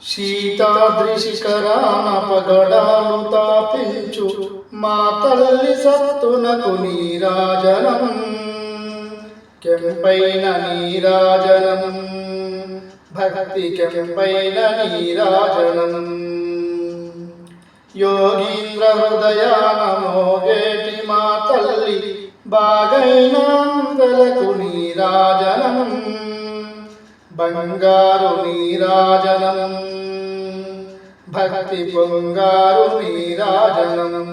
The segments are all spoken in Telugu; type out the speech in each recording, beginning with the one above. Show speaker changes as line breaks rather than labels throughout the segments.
శీతాద్రి శిఖరాన పగడాలు తాపించు మా తల్లి సత్తునకు నీరాజనం, కెంపైన నీరాజనం, భక్తి కెంపైన నీరాజనం. యోగీంద్ర హృదయాన మోగేటి మా తల్లి బాగైన అందలకు నీరాజనం, బంగారు నీరాజనం, భక్తి పొంగారు నీరాజనం.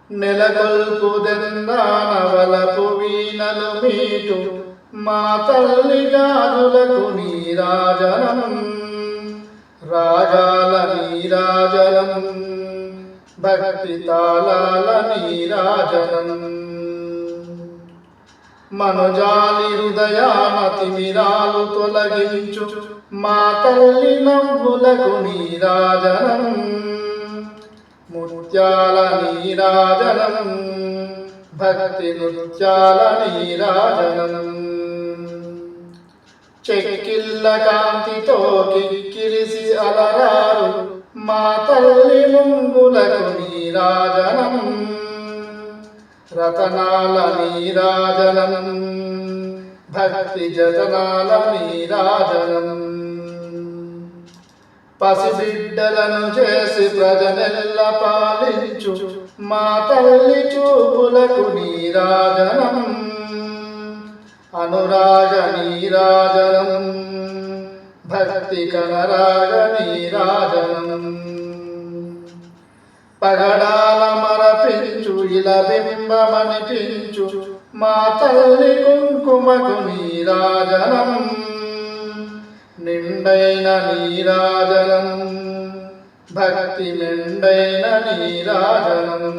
నెలకొల్పు దెందానవలపు వీణలు మీటు మా తల్లి గాజులకు నీరాజనం, రాగాల నీరాజనం, భక్తి తాళాల నీరాజనం. మనుజాలి హృదయాన తిమిరాలు తొలగించు మా తల్లి నవ్వులకు నీరాజనం, ముత్యాల నీరాజనం, భక్తి నృత్యాల నీరాజనం. చెక్కిళ్ళ కాంతితో కిక్కిరిసి అలరారు మా తల్లి ముంగులకు నీరాజనం, రతనాల నీరాజనం, భక్తి జతనాల నీరాజనం. పసిబిడ్డలను చేసి ప్రజనెల్ల పాలించు మా తల్లి చూపులకు నీరాజనం, అనురాగ నీరాజనం, భక్తి కనరాగ నీరాజనం. పగడాల మరపించు ఇలా బింబమనిపించు మా తల్లి కుంకుమకు నీరాజనం, నిండైన నీరాజనం, భక్తి మెండైన నీరాజనం.